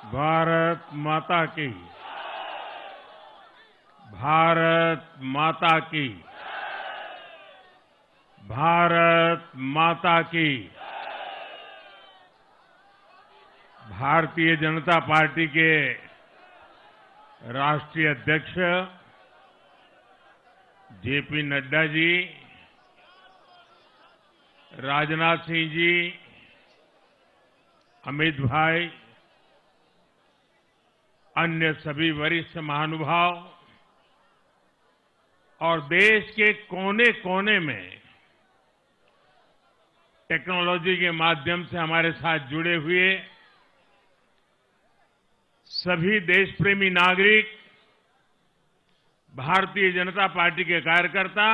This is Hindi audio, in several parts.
भारत माता की। भारत माता की। भारत माता की। भारतीय जनता पार्टी के राष्ट्रीय अध्यक्ष जेपी नड्डा जी, राजनाथ सिंह जी, अमित भाई, अन्य सभी वरिष्ठ महानुभाव और देश के कोने कोने में टेक्नोलॉजी के माध्यम से हमारे साथ जुड़े हुए सभी देशप्रेमी नागरिक, भारतीय जनता पार्टी के कार्यकर्ता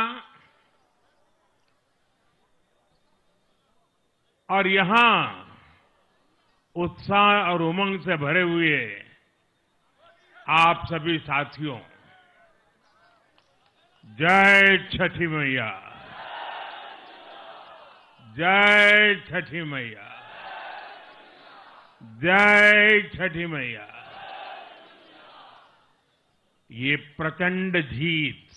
और यहां उत्साह और उमंग से भरे हुए आप सभी साथियों, जय छठी मैया। जय छठी मैया। जय छठी मैया। ये प्रचंड जीत,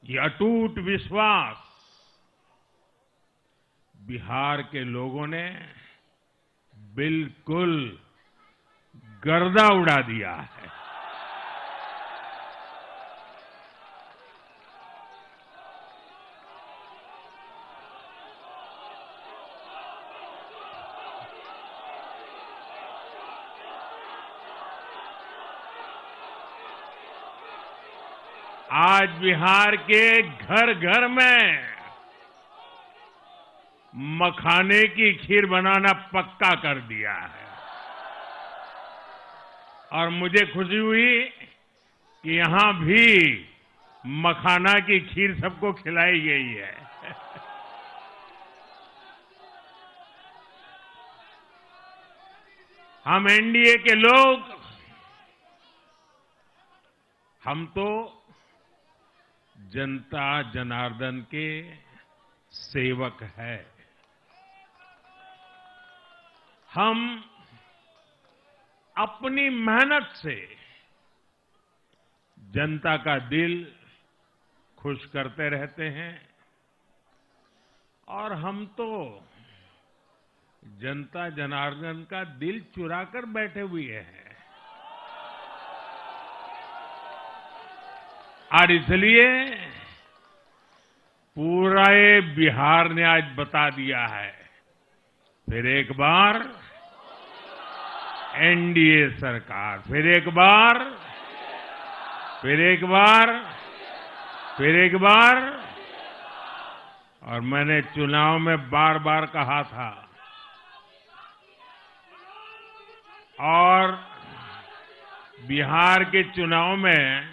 ये अटूट विश्वास बिहार के लोगों ने बिल्कुल गर्दा उड़ा दिया है। आज बिहार के घर घर में मखाने की खीर बनाना पक्का कर दिया है और मुझे खुशी हुई कि यहां भी मखाना की खीर सबको खिलाई गई है। हम एनडीए के लोग, हम तो जनता जनार्दन के सेवक है। हम अपनी मेहनत से जनता का दिल खुश करते रहते हैं और हम तो जनता जनार्दन का दिल चुरा कर बैठे हुए हैं। और इसलिए पूरा ये बिहार ने आज बता दिया है, फिर एक बार एनडीए सरकार, फिर एक बार, फिर एक बार, फिर एक बार। और मैंने चुनाव में बार बार कहा था और बिहार के चुनाव में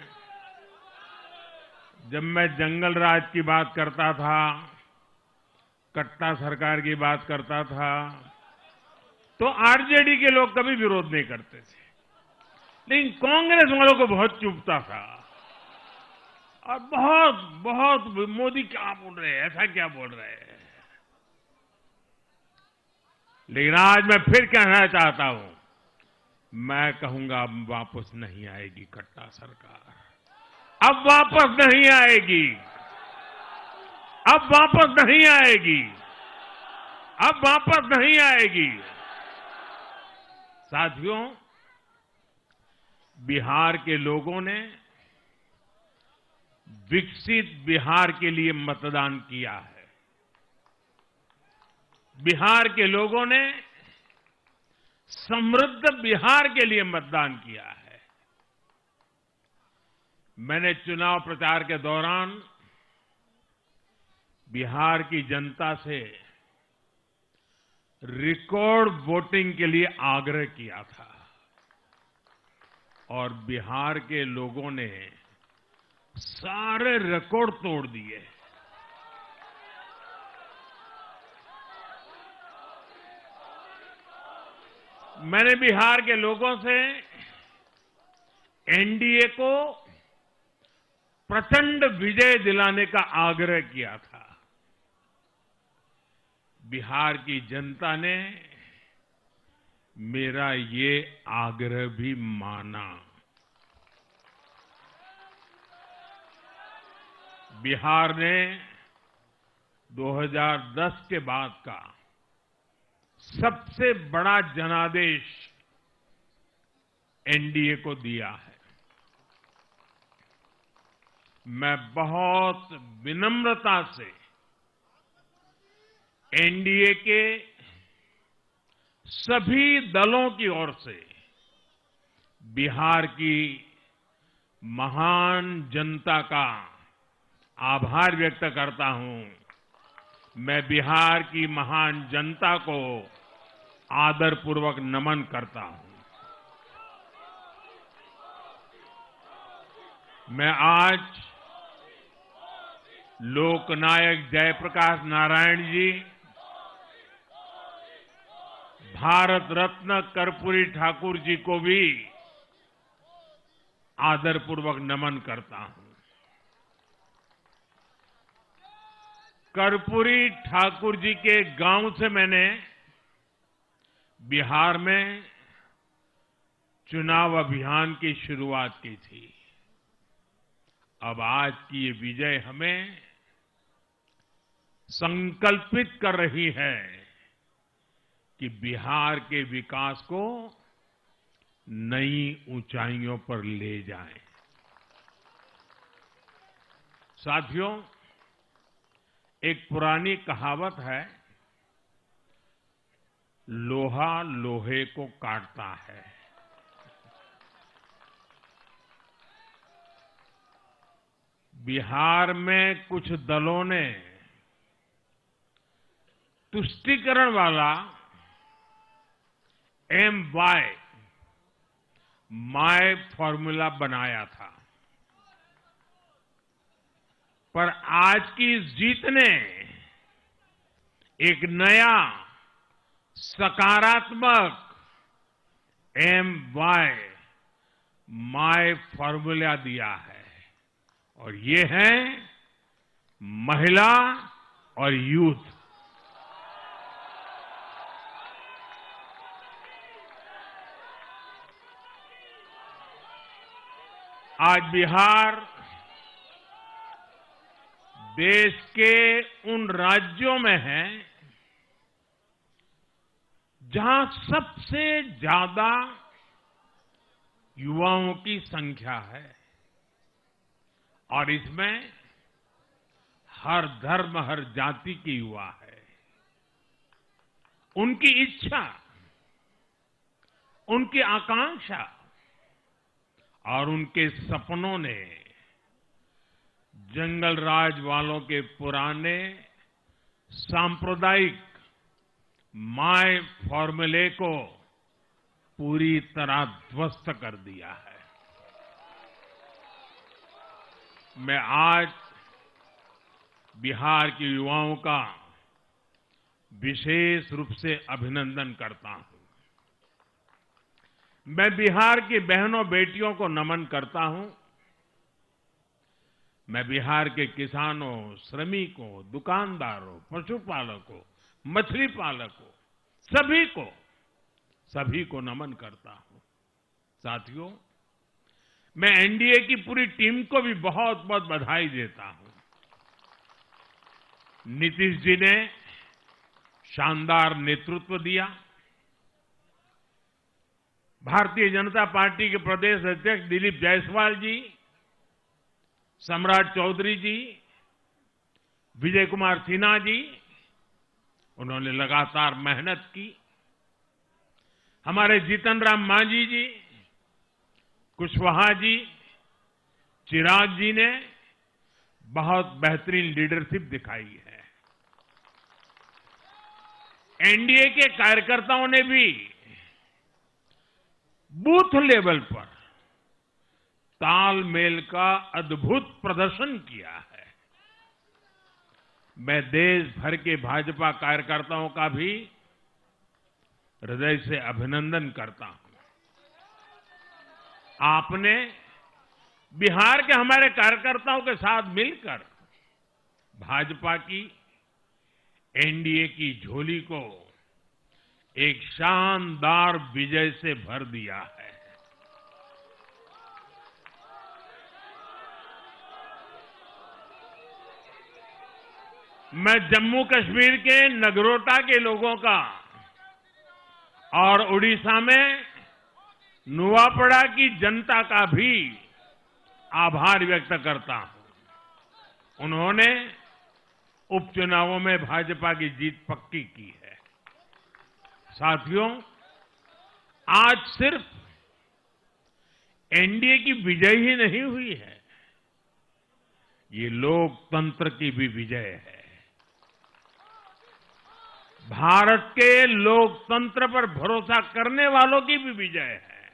जब मैं जंगल राज की बात करता था, कट्टा सरकार की बात करता था, तो आरजेडी के लोग कभी विरोध नहीं करते थे, लेकिन कांग्रेस वालों को बहुत चुभता था और बहुत बहुत मोदी क्या बोल रहे हैं, ऐसा क्या बोल रहे हैं। लेकिन आज मैं फिर कहना चाहता हूं, मैं कहूंगा अब वापस नहीं आएगी कट्टा सरकार, अब वापस नहीं आएगी, अब वापस नहीं आएगी, अब वापस नहीं आएगी। साथियों, बिहार के लोगों ने विकसित बिहार के लिए मतदान किया है। बिहार के लोगों ने समृद्ध बिहार के लिए मतदान किया है। मैंने चुनाव प्रचार के दौरान बिहार की जनता से रिकॉर्ड वोटिंग के लिए आग्रह किया था और बिहार के लोगों ने सारे रिकॉर्ड तोड़ दिए। मैंने बिहार के लोगों से एनडीए को प्रचंड विजय दिलाने का आग्रह किया था। बिहार की जनता ने मेरा ये आग्रह भी माना। बिहार ने 2010 के बाद का सबसे बड़ा जनादेश एनडीए को दिया है। मैं बहुत विनम्रता से एनडीए के सभी दलों की ओर से बिहार की महान जनता का आभार व्यक्त करता हूं। मैं बिहार की महान जनता को आदरपूर्वक नमन करता हूं। मैं आज लोकनायक जयप्रकाश नारायण जी, भारत रत्न कर्पूरी ठाकुर जी को भी आदरपूर्वक नमन करता हूं। कर्पूरी ठाकुर जी के गांव से मैंने बिहार में चुनाव अभियान की शुरुआत की थी। अब आज की ये विजय हमें संकल्पित कर रही है कि बिहार के विकास को नई ऊंचाइयों पर ले जाएं। साथियों, एक पुरानी कहावत है, लोहा लोहे को काटता है। बिहार में कुछ दलों ने तुष्टीकरण वाला माय फॉर्मूला बनाया था, पर आज की इस जीत ने एक नया सकारात्मक माय फॉर्मूला दिया है, और ये है महिला और यूथ। आज बिहार देश के उन राज्यों में है जहां सबसे ज्यादा युवाओं की संख्या है, और इसमें हर धर्म हर जाति के युवा है। उनकी इच्छा, उनकी आकांक्षा और उनके सपनों ने जंगल राज वालों के पुराने सांप्रदायिक माय फॉर्मूले को पूरी तरह ध्वस्त कर दिया है। मैं आज बिहार के युवाओं का विशेष रूप से अभिनंदन करता हूं। मैं बिहार की बहनों बेटियों को नमन करता हूं। मैं बिहार के किसानों, श्रमिकों, दुकानदारों, पशुपालकों, मछली पालकों, सभी को नमन करता हूं। साथियों, मैं एनडीए की पूरी टीम को भी बहुत बहुत बधाई देता हूं। नीतीश जी ने शानदार नेतृत्व दिया। भारतीय जनता पार्टी के प्रदेश अध्यक्ष दिलीप जायसवाल जी, सम्राट चौधरी जी, विजय कुमार सिन्हा जी, उन्होंने लगातार मेहनत की। हमारे जीतन राम मांझी जी, कुशवाहा जी, चिराग जी ने बहुत बेहतरीन लीडरशिप दिखाई है। एनडीए के कार्यकर्ताओं ने भी बूथ लेवल पर तालमेल का अद्भुत प्रदर्शन किया है। मैं देश भर के भाजपा कार्यकर्ताओं का भी हृदय से अभिनंदन करता हूं। आपने बिहार के हमारे कार्यकर्ताओं के साथ मिलकर भाजपा की एनडीए की झोली को एक शानदार विजय से भर दिया है। मैं जम्मू कश्मीर के नगरोटा के लोगों का और उड़ीसा में नुआपड़ा की जनता का भी आभार व्यक्त करता हूं। उन्होंने उपचुनावों में भाजपा की जीत पक्की की है। साथियों, आज सिर्फ एनडीए की विजय ही नहीं हुई है, ये लोकतंत्र की भी विजय है। भारत के लोकतंत्र पर भरोसा करने वालों की भी विजय है।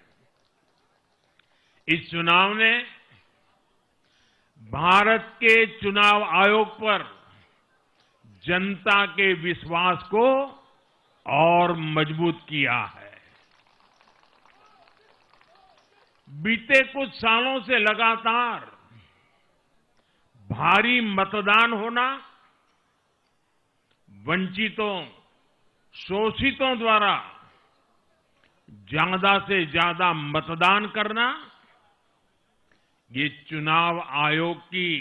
इस चुनाव ने भारत के चुनाव आयोग पर जनता के विश्वास को और मजबूत किया है। बीते कुछ सालों से लगातार भारी मतदान होना, वंचितों, शोषितों द्वारा ज्यादा से ज्यादा मतदान करना, ये चुनाव आयोग की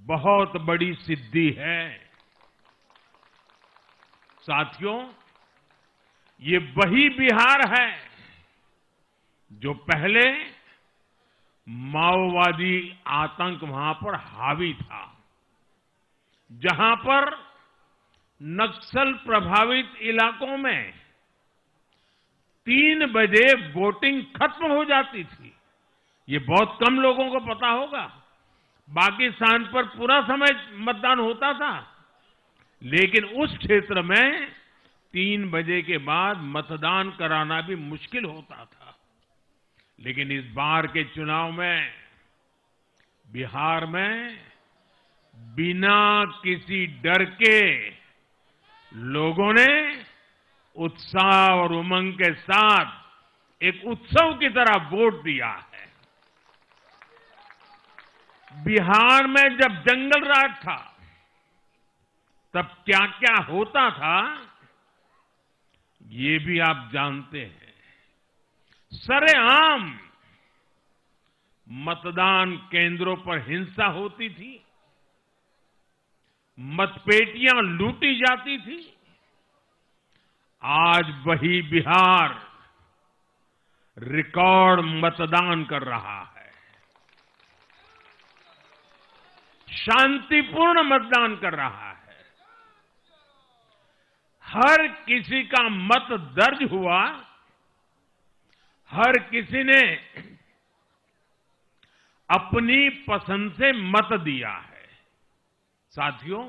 बहुत बड़ी सिद्धि है। साथियों, ये वही बिहार है जो पहले माओवादी आतंक वहां पर हावी था, जहां पर नक्सल प्रभावित इलाकों में 3 बजे वोटिंग खत्म हो जाती थी। ये बहुत कम लोगों को पता होगा। बाकी स्थान पर पूरा समय मतदान होता था, लेकिन उस क्षेत्र में 3 बजे के बाद मतदान कराना भी मुश्किल होता था। लेकिन इस बार के चुनाव में बिहार में बिना किसी डर के लोगों ने उत्साह और उमंग के साथ एक उत्सव की तरह वोट दिया है। बिहार में जब जंगल राज था, तब क्या क्या होता था, ये भी आप जानते हैं। सरेआम मतदान केंद्रों पर हिंसा होती थी, मतपेटियां लूटी जाती थी। आज वही बिहार रिकॉर्ड मतदान कर रहा है। शांतिपूर्ण मतदान कर रहा है। हर किसी का मत दर्ज हुआ, हर किसी ने अपनी पसंद से मत दिया है। साथियों,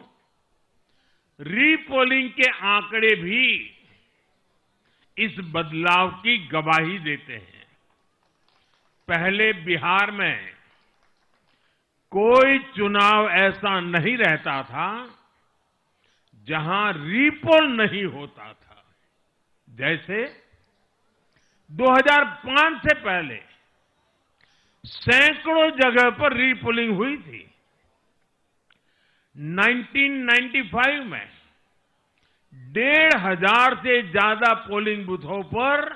रीपोलिंग के आंकड़े भी इस बदलाव की गवाही देते हैं। पहले बिहार में कोई चुनाव ऐसा नहीं रहता था जहां रीपोल नहीं होता था। जैसे 2005 से पहले सैकड़ों जगह पर रीपोलिंग हुई थी। 1995 में 1,500 से ज्यादा पोलिंग बूथों पर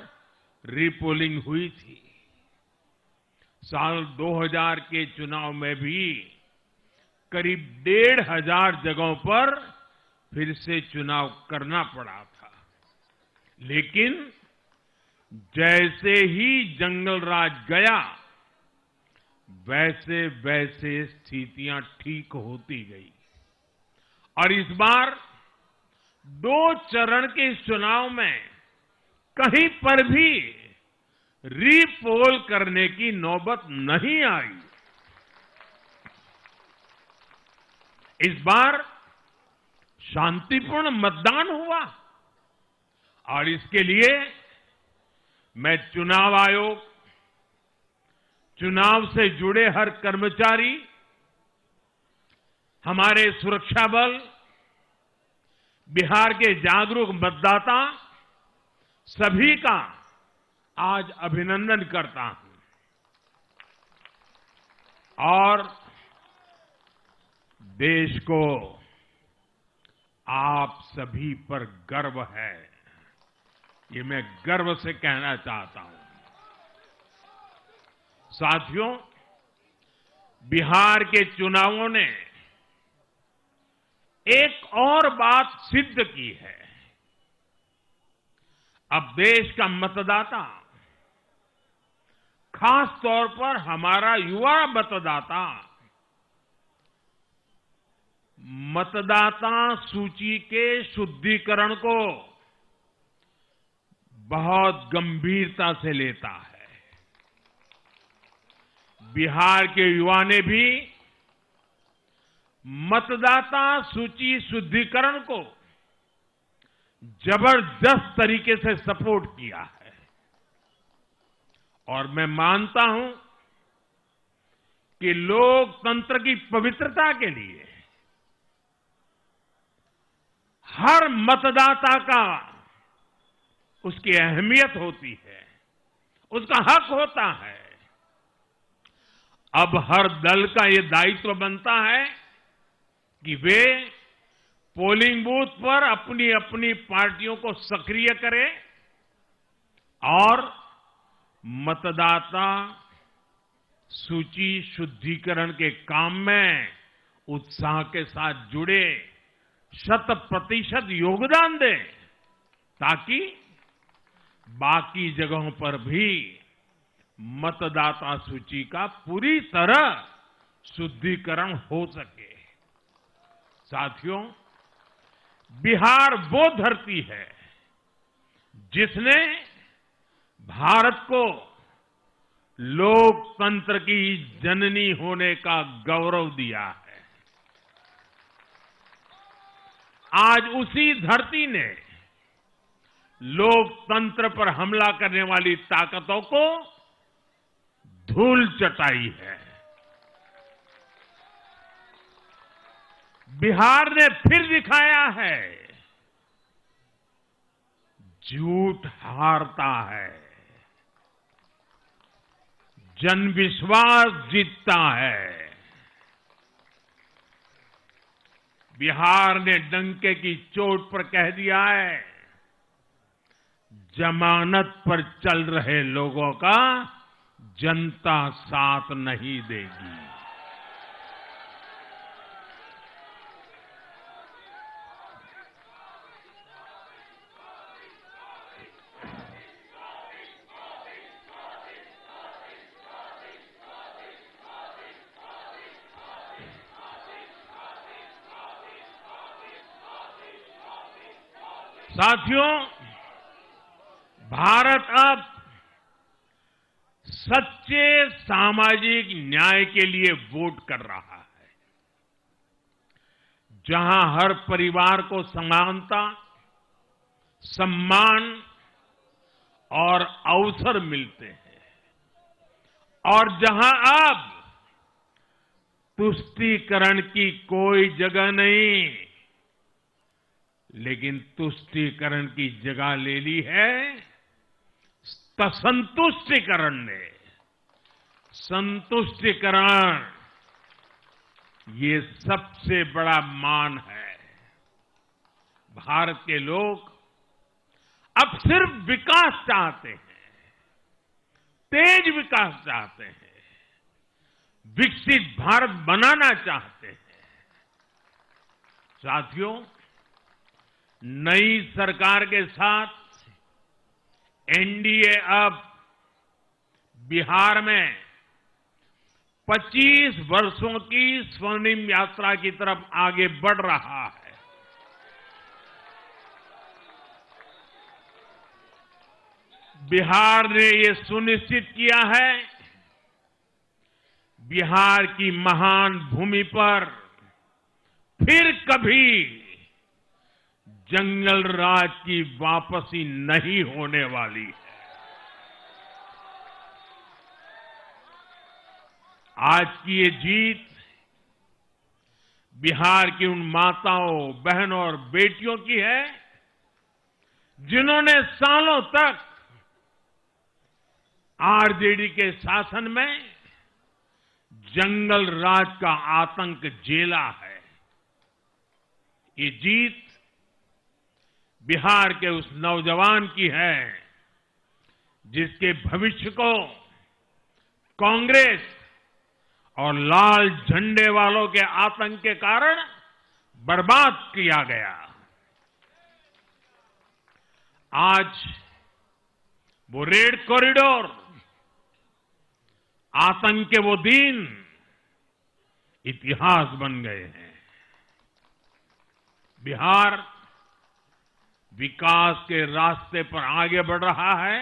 रीपोलिंग हुई थी। साल 2000 के चुनाव में भी करीब 1,500 जगहों पर फिर से चुनाव करना पड़ा था। लेकिन जैसे ही जंगल राज गया, वैसे वैसे स्थितियां ठीक होती गई और इस बार 2 चरण के इस चुनाव में कहीं पर भी रीपोल करने की नौबत नहीं आई। इस बार शांतिपूर्ण मतदान हुआ और इसके लिए मैं चुनाव आयोग, चुनाव से जुड़े हर कर्मचारी, हमारे सुरक्षा बल, बिहार के जागरूक मतदाता, सभी का आज अभिनंदन करता हूं और देश को आप सभी पर गर्व है। ये मैं गर्व से कहना चाहता हूं। साथियों, बिहार के चुनावों ने एक और बात सिद्ध की है। अब देश का मतदाता, खास तौर पर हमारा युवा मतदाता, मतदाता सूची के शुद्धिकरण को बहुत गंभीरता से लेता है। बिहार के युवा ने भी मतदाता सूची शुद्धिकरण को जबरदस्त तरीके से सपोर्ट किया है और मैं मानता हूं कि लोकतंत्र की पवित्रता के लिए हर मतदाता का उसकी अहमियत होती है, उसका हक होता है। अब हर दल का ये दायित्व बनता है कि वे पोलिंग बूथ पर अपनी अपनी पार्टियों को सक्रिय करें और मतदाता सूची शुद्धिकरण के काम में उत्साह के साथ जुड़े, 100% योगदान दें, ताकि बाकी जगहों पर भी मतदाता सूची का पूरी तरह शुद्धिकरण हो सके। साथियों, बिहार वो धरती है जिसने भारत को लोकतंत्र की जननी होने का गौरव दिया है। आज उसी धरती ने लोकतंत्र पर हमला करने वाली ताकतों को धूल चटाई है। बिहार ने फिर दिखाया है, झूठ हारता है, जन विश्वास जीतता है। बिहार ने डंके की चोट पर कह दिया है, जमानत पर चल रहे लोगों का जनता साथ नहीं देगी। साथियों, भारत अब सच्चे सामाजिक न्याय के लिए वोट कर रहा है, जहां हर परिवार को समानता, सम्मान और अवसर मिलते हैं और जहां अब तुष्टीकरण की कोई जगह नहीं, लेकिन तुष्टीकरण की जगह ले ली है संतुष्टीकरण ने। संतुष्टीकरण ये सबसे बड़ा मान है। भारत के लोग अब सिर्फ विकास चाहते हैं, तेज विकास चाहते हैं, विकसित भारत बनाना चाहते हैं। साथियों, नई सरकार के साथ एनडीए अब बिहार में 25 वर्षों की स्वर्णिम यात्रा की तरफ आगे बढ़ रहा है। बिहार ने ये सुनिश्चित किया है, बिहार की महान भूमि पर फिर कभी जंगल राज की वापसी नहीं होने वाली है। आज की ये जीत बिहार की उन माताओं, बहनों और बेटियों की है जिन्होंने सालों तक आरजेडी के शासन में जंगल राज का आतंक झेला है। ये जीत बिहार के उस नौजवान की है जिसके भविष्य को कांग्रेस और लाल झंडे वालों के आतंक के कारण बर्बाद किया गया। आज वो रेड कॉरिडोर, आतंक के वो दिन इतिहास बन गए हैं। बिहार विकास के रास्ते पर आगे बढ़ रहा है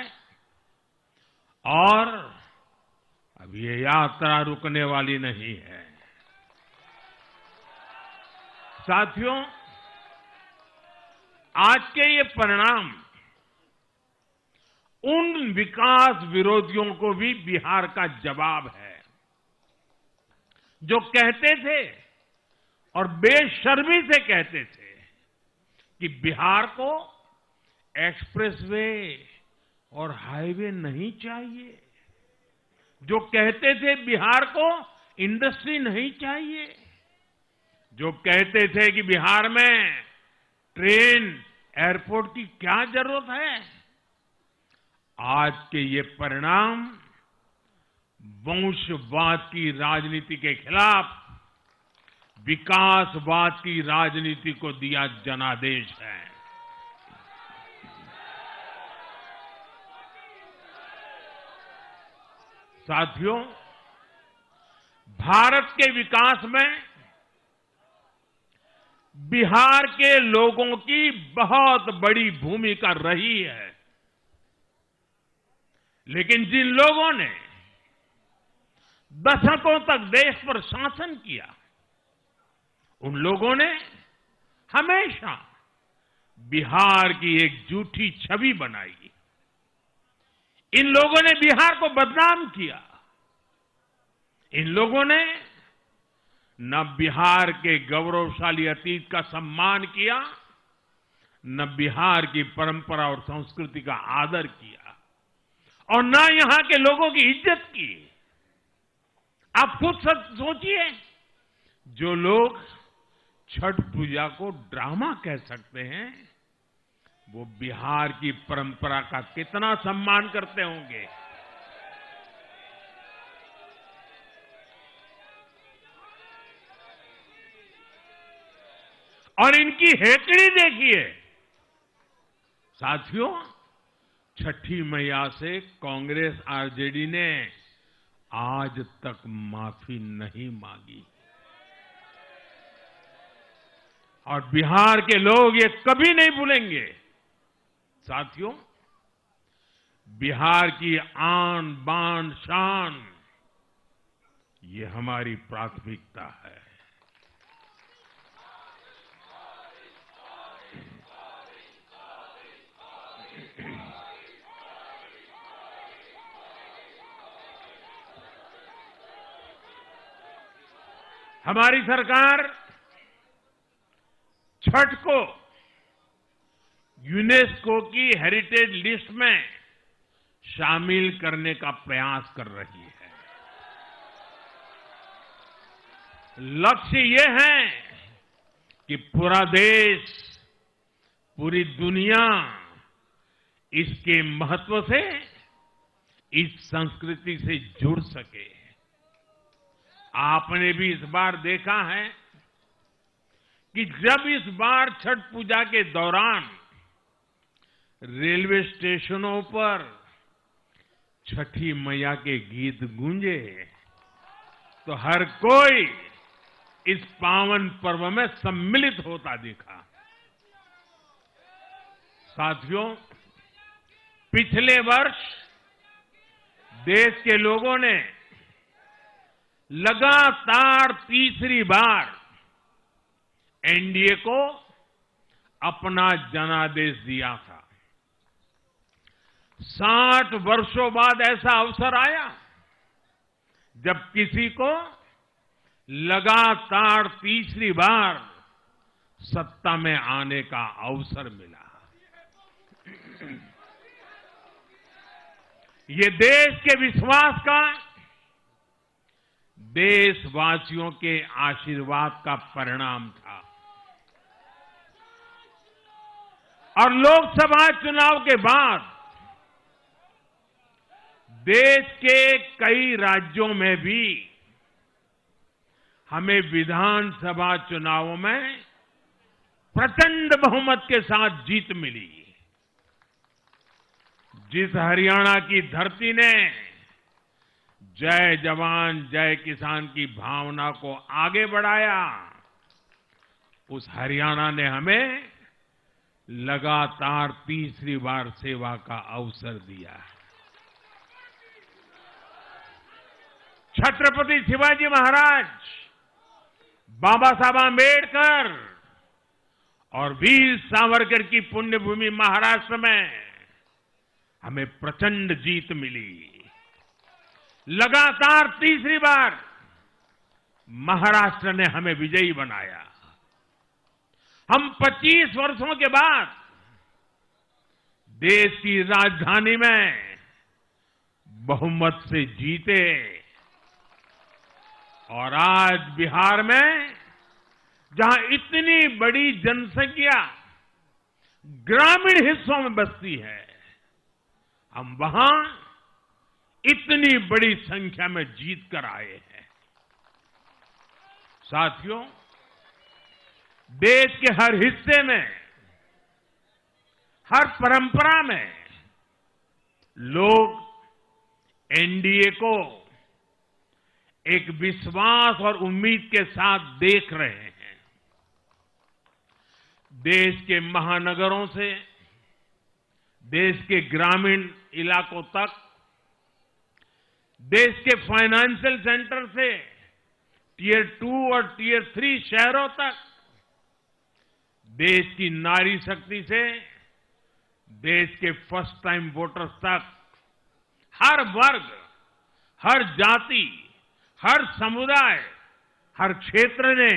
और अब ये यात्रा रुकने वाली नहीं है। साथियों, आज के ये परिणाम उन विकास विरोधियों को भी बिहार का जवाब है जो कहते थे और बेशर्मी से कहते थे कि बिहार को एक्सप्रेसवे और हाईवे नहीं चाहिए, जो कहते थे बिहार को इंडस्ट्री नहीं चाहिए, जो कहते थे कि बिहार में ट्रेन एयरपोर्ट की क्या जरूरत है। आज के ये परिणाम वंशवाद की राजनीति के खिलाफ विकासवाद की राजनीति को दिया जनादेश है। साथियों, भारत के विकास में बिहार के लोगों की बहुत बड़ी भूमिका रही है, लेकिन जिन लोगों ने दशकों तक देश पर शासन किया, उन लोगों ने हमेशा बिहार की एक झूठी छवि बनाई। इन लोगों ने बिहार को बदनाम किया। इन लोगों ने न बिहार के गौरवशाली अतीत का सम्मान किया, न बिहार की परंपरा और संस्कृति का आदर किया, और न यहां के लोगों की इज्जत की। आप खुद सोचिए, जो लोग छठ पूजा को ड्रामा कह सकते हैं, वो बिहार की परंपरा का कितना सम्मान करते होंगे। और इनकी हेकड़ी देखिए। साथियों, छठी मैया से कांग्रेस आरजेडी ने आज तक माफी नहीं मांगी और बिहार के लोग ये कभी नहीं भूलेंगे। साथियों, बिहार की आन बान शान, ये हमारी प्राथमिकता है। हमारी सरकार छठ को यूनेस्को की हेरिटेज लिस्ट में शामिल करने का प्रयास कर रही है। लक्ष्य ये है कि पूरा देश, पूरी दुनिया इसके महत्व से, इस संस्कृति से जुड़ सके। आपने भी इस बार देखा है कि जब इस बार छठ पूजा के दौरान रेलवे स्टेशनों पर छठी मैया के गीत गूंजे, तो हर कोई इस पावन पर्व में सम्मिलित होता दिखा। साथियों, पिछले वर्ष देश के लोगों ने लगातार तीसरी बार एनडीए को अपना जनादेश दिया था। 60 वर्षों बाद ऐसा अवसर आया जब किसी को लगातार तीसरी बार सत्ता में आने का अवसर मिला। ये देश के विश्वास का, देशवासियों के आशीर्वाद का परिणाम था। और लोकसभा चुनाव के बाद देश के कई राज्यों में भी हमें विधानसभा चुनावों में प्रचंड बहुमत के साथ जीत मिली। जिस हरियाणा की धरती ने जय जवान जय किसान की भावना को आगे बढ़ाया, उस हरियाणा ने हमें लगातार तीसरी बार सेवा का अवसर दिया। छत्रपति शिवाजी महाराज, बाबा साहब आंबेडकर और वीर सावरकर की पुण्यभूमि महाराष्ट्र में हमें प्रचंड जीत मिली। लगातार तीसरी बार महाराष्ट्र ने हमें विजयी बनाया। हम 25 वर्षों के बाद देश की राजधानी में बहुमत से जीते और आज बिहार में जहां इतनी बड़ी जनसंख्या ग्रामीण हिस्सों में बसती है, हम वहां इतनी बड़ी संख्या में जीत कर आए हैं। साथियों, देश के हर हिस्से में, हर परंपरा में लोग एनडीए को एक विश्वास और उम्मीद के साथ देख रहे हैं। देश के महानगरों से देश के ग्रामीण इलाकों तक, देश के फाइनेंशियल सेंटर से टियर 2 और टियर 3 शहरों तक, देश की नारी शक्ति से देश के फर्स्ट टाइम वोटर्स तक, हर वर्ग, हर जाति, हर समुदाय, हर क्षेत्र ने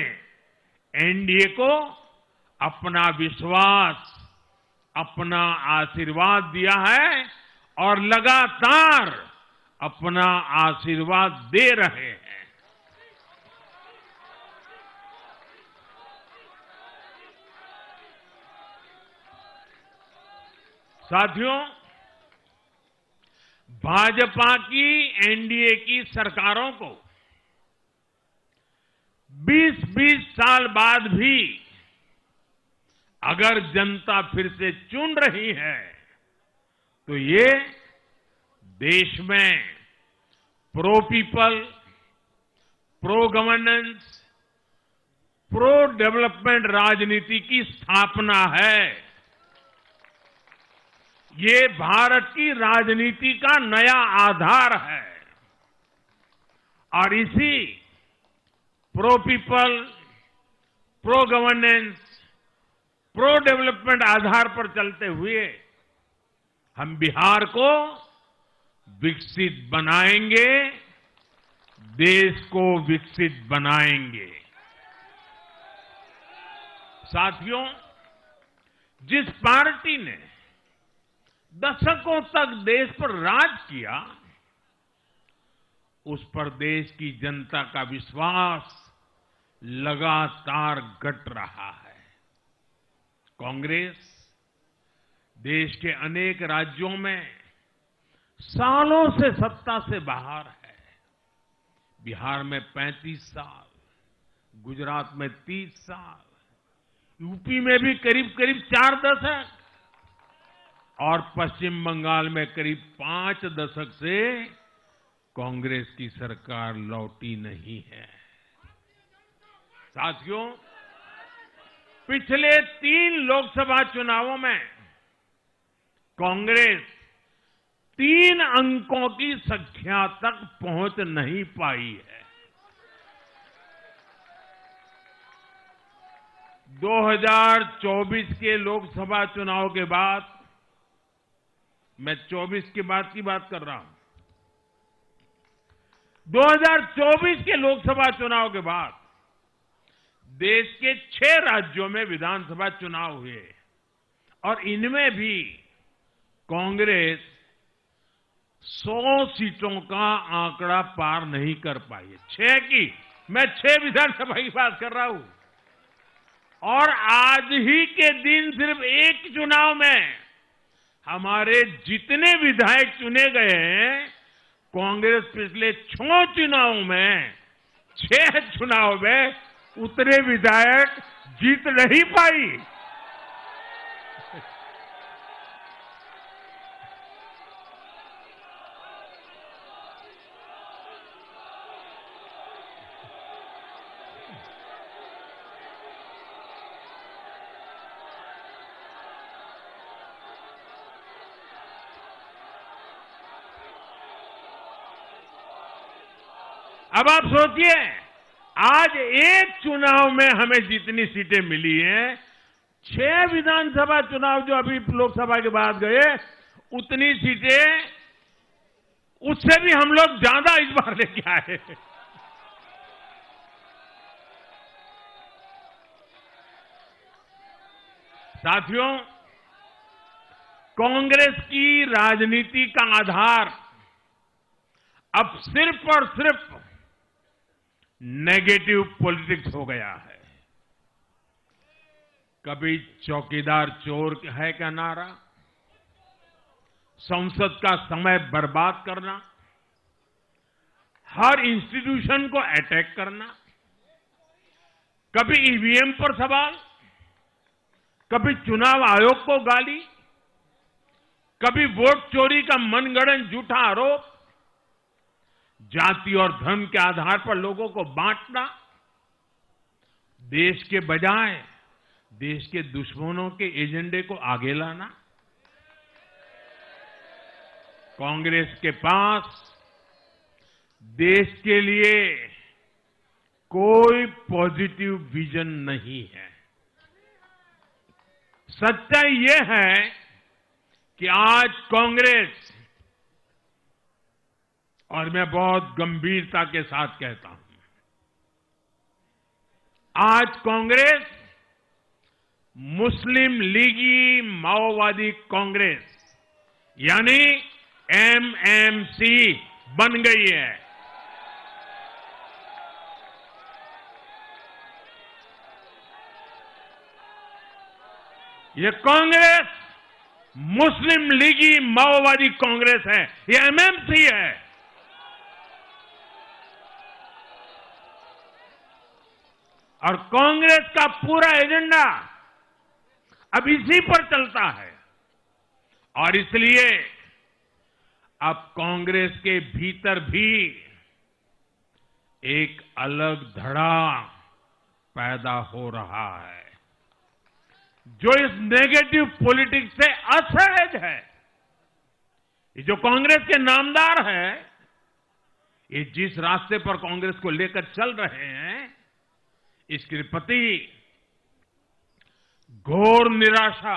एनडीए को अपना विश्वास, अपना आशीर्वाद दिया है और लगातार अपना आशीर्वाद दे रहे हैं। साथियों, भाजपा की एनडीए की सरकारों को 20-20 साल बाद भी अगर जनता फिर से चुन रही है तो ये देश में pro people, pro governance, pro development राजनीति की स्थापना है। ये भारत की राजनीति का नया आधार है और इसी pro people, pro governance, pro development आधार पर चलते हुए हम बिहार को विकसित बनाएंगे, देश को विकसित बनाएंगे। साथियों, जिस पार्टी ने दशकों तक देश पर राज किया, उस पर देश की जनता का विश्वास लगातार घट रहा है। कांग्रेस देश के अनेक राज्यों में सालों से सत्ता से बाहर है। बिहार में 35 साल, गुजरात में 30 साल, यूपी में भी करीब करीब 4 दशक और पश्चिम बंगाल में करीब 5 दशक से कांग्रेस की सरकार लौटी नहीं है। साथियों, पिछले 3 लोकसभा चुनावों में कांग्रेस 3 अंकों की संख्या तक पहुंच नहीं पाई है। 2024 के लोकसभा चुनाव के बाद, मैं 24 के बाद की बात कर रहा हूं, 2024 के लोकसभा चुनाव के बाद देश के 6 राज्यों में विधानसभा चुनाव हुए और इनमें भी कांग्रेस 100 सीटों का आंकड़ा पार नहीं कर पाई है। 6 की, मैं 6 विधानसभा की बात कर रहा हूं। और आज ही के दिन सिर्फ एक चुनाव में हमारे जितने विधायक चुने गए हैं, कांग्रेस पिछले 6 चुनावों में 6 चुनाव में उतने विधायक जीत नहीं पाई। अब आप सोचिए, आज एक चुनाव में हमें जितनी सीटें मिली हैं, 6 विधानसभा चुनाव जो अभी लोकसभा के बाद गए, उतनी सीटें उससे भी हम लोग ज्यादा इस बार लेके आए। साथियों, कांग्रेस की राजनीति का आधार अब सिर्फ और सिर्फ नेगेटिव पॉलिटिक्स हो गया है। कभी चौकीदार चोर है का नारा, संसद का समय बर्बाद करना, हर इंस्टीट्यूशन को अटैक करना, कभी ईवीएम पर सवाल, कभी चुनाव आयोग को गाली, कभी वोट चोरी का मनगढ़ंत झूठा आरोप, जाति और धर्म के आधार पर लोगों को बांटना, देश के बजाय देश के दुश्मनों के एजेंडे को आगे लाना। कांग्रेस के पास देश के लिए कोई पॉजिटिव विजन नहीं है। सच्चाई यह है कि आज कांग्रेस, और मैं बहुत गंभीरता के साथ कहता हूं, आज कांग्रेस मुस्लिम लीगी माओवादी कांग्रेस यानी एमएमसी बन गई है। ये कांग्रेस मुस्लिम लीगी माओवादी कांग्रेस है, ये एमएमसी है। और कांग्रेस का पूरा एजेंडा अब इसी पर चलता है। और इसलिए अब कांग्रेस के भीतर भी एक अलग धड़ा पैदा हो रहा है, जो इस नेगेटिव पॉलिटिक्स से असहज है। ये जो कांग्रेस के नामदार है, ये जिस रास्ते पर कांग्रेस को लेकर चल रहे हैं, इसके प्रति घोर निराशा,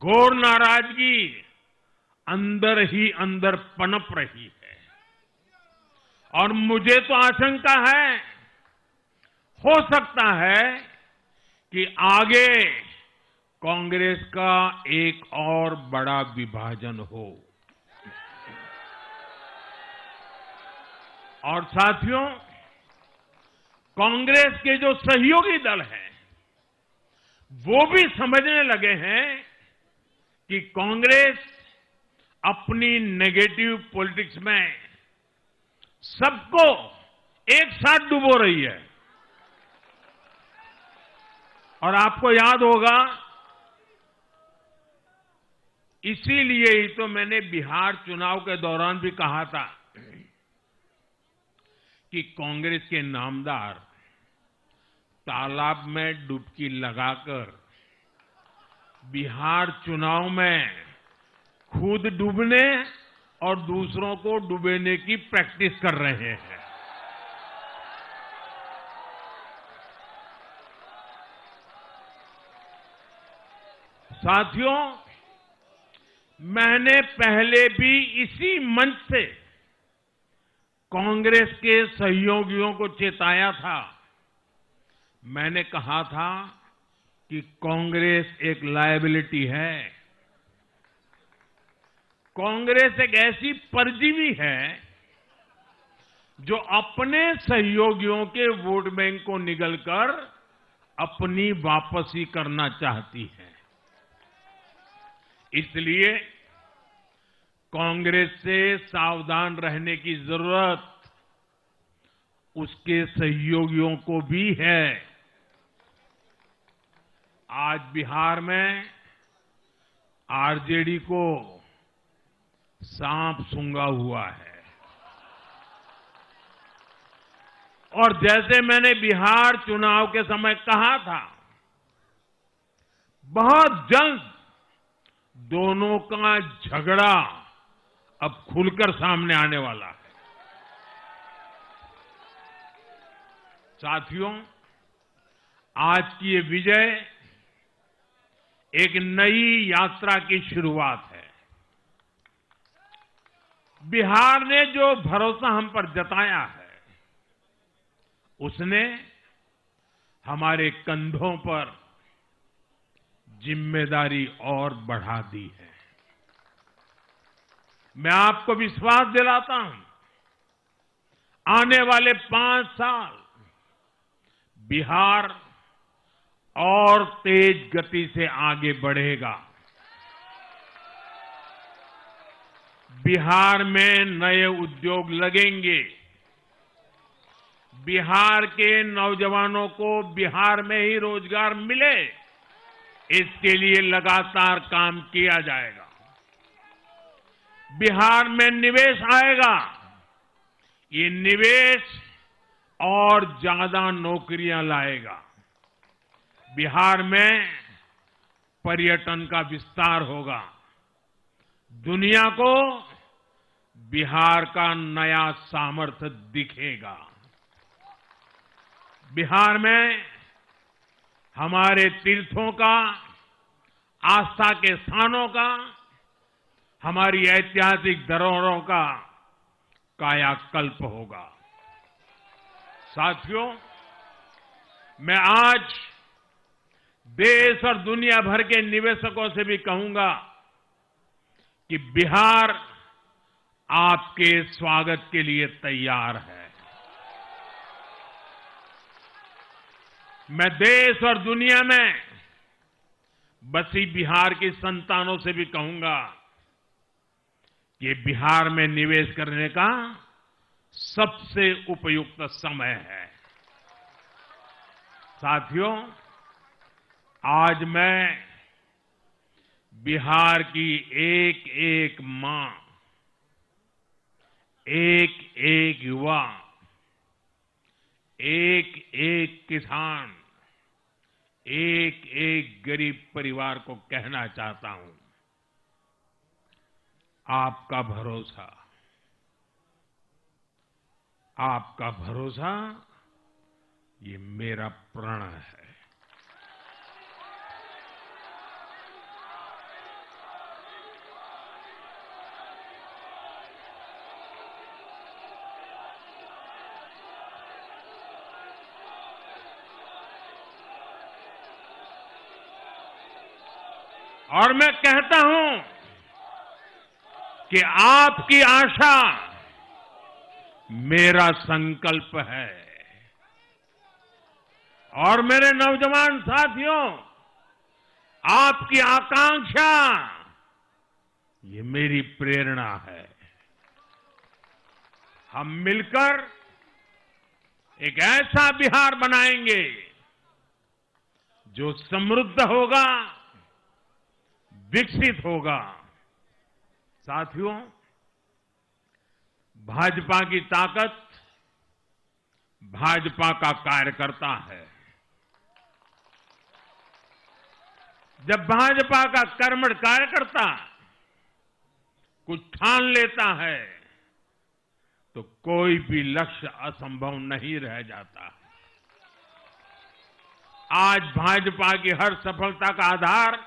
घोर नाराजगी अंदर ही अंदर पनप रही है। और मुझे तो आशंका है, हो सकता है कि आगे कांग्रेस का एक और बड़ा विभाजन हो। और साथियों, कांग्रेस के जो सहयोगी दल हैं, वो भी समझने लगे हैं कि कांग्रेस अपनी नेगेटिव पॉलिटिक्स में सबको एक साथ डुबो रही है। और आपको याद होगा, इसीलिए ही तो मैंने बिहार चुनाव के दौरान भी कहा था कि कांग्रेस के नामदार तालाब में डुबकी लगाकर बिहार चुनाव में खुद डूबने और दूसरों को डुबोने की प्रैक्टिस कर रहे हैं। साथियों, मैंने पहले भी इसी मंच से कांग्रेस के सहयोगियों को चेताया था। मैंने कहा था कि कांग्रेस एक लायबिलिटी है। कांग्रेस एक ऐसी परजीवी है जो अपने सहयोगियों के वोट बैंक को निगलकर अपनी वापसी करना चाहती है। इसलिए कांग्रेस से सावधान रहने की जरूरत उसके सहयोगियों को भी है। आज बिहार में आरजेडी को सांप सूंघा हुआ है और जैसे मैंने बिहार चुनाव के समय कहा था, बहुत जल्द दोनों का झगड़ा अब खुलकर सामने आने वाला है। साथियों, आज की ये विजय एक नई यात्रा की शुरुआत है। बिहार ने जो भरोसा हम पर जताया है, उसने हमारे कंधों पर जिम्मेदारी और बढ़ा दी है। मैं आपको विश्वास दिलाता हूं, आने वाले 5 साल बिहार और तेज गति से आगे बढ़ेगा। बिहार में नए उद्योग लगेंगे। बिहार के नौजवानों को बिहार में ही रोजगार मिले, इसके लिए लगातार काम किया जाएगा। बिहार में निवेश आएगा। ये निवेश और ज्यादा नौकरियां लाएगा। बिहार में पर्यटन का विस्तार होगा। दुनिया को बिहार का नया सामर्थ्य दिखेगा। बिहार में हमारे तीर्थों का, आस्था के स्थानों का, हमारी ऐतिहासिक धरोहरों का कायाकल्प होगा। साथियों, मैं आज देश और दुनिया भर के निवेशकों से भी कहूंगा कि बिहार आपके स्वागत के लिए तैयार है। मैं देश और दुनिया में बसी बिहार की संतानों से भी कहूंगा कि बिहार में निवेश करने का सबसे उपयुक्त समय है। साथियों, आज मैं बिहार की एक एक मां, एक एक युवा, एक एक किसान, एक एक गरीब परिवार को कहना चाहता हूं, आपका भरोसा, आपका भरोसा ये मेरा प्रण है। और मैं कहता हूं कि आपकी आशा मेरा संकल्प है। और मेरे नौजवान साथियों, आपकी आकांक्षा ये मेरी प्रेरणा है। हम मिलकर एक ऐसा बिहार बनाएंगे जो समृद्ध होगा, विकसित होगा। साथियों, भाजपा की ताकत भाजपा का कार्यकर्ता है। जब भाजपा का कर्मठ कार्यकर्ता कुछ ठान लेता है तो कोई भी लक्ष्य असंभव नहीं रह जाता। आज भाजपा की हर सफलता का आधार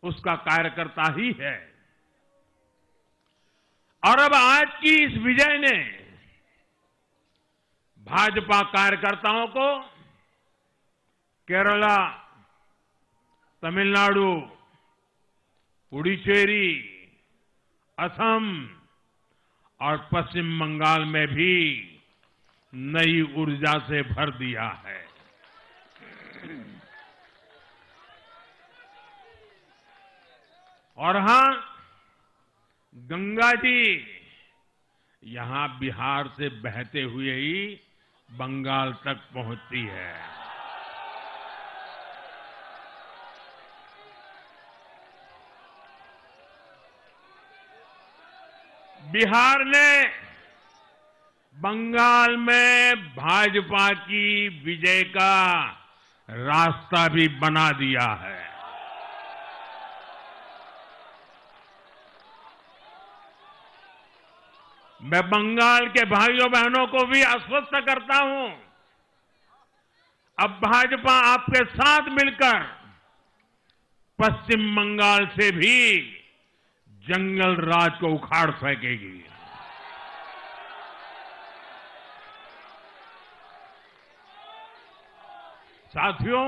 उसका कार्यकर्ता ही है। और अब आज की इस विजय ने भाजपा कार्यकर्ताओं को केरला, तमिलनाडु, पुडुचेरी, असम और पश्चिम बंगाल में भी नई ऊर्जा से भर दिया है। और हां, गंगा जी यहां बिहार से बहते हुए ही बंगाल तक पहुंचती है। बिहार ने बंगाल में भाजपा की विजय का रास्ता भी बना दिया है। मैं बंगाल के भाइयों बहनों को भी आश्वस्त करता हूं, अब भाजपा आपके साथ मिलकर पश्चिम बंगाल से भी जंगल राज को उखाड़ फेंकेगी। साथियों,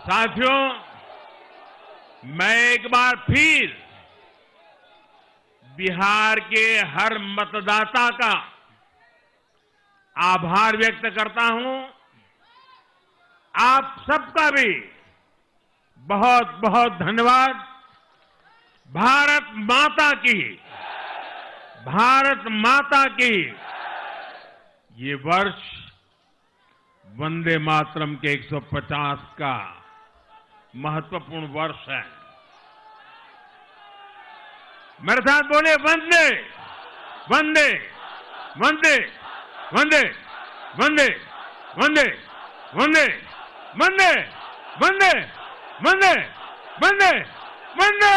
साथियों, मैं एक बार फिर बिहार के हर मतदाता का आभार व्यक्त करता हूं। आप सबका भी बहुत बहुत धन्यवाद। भारत माता की ये वर्ष वंदे मातरम के 150 का महत्वपूर्ण वर्ष है। मेरे साथ बोले वंदे वंदे वंदे वंदे वंदे वंदे वंदे वंदे वंदे वंदे वंदे वंदे।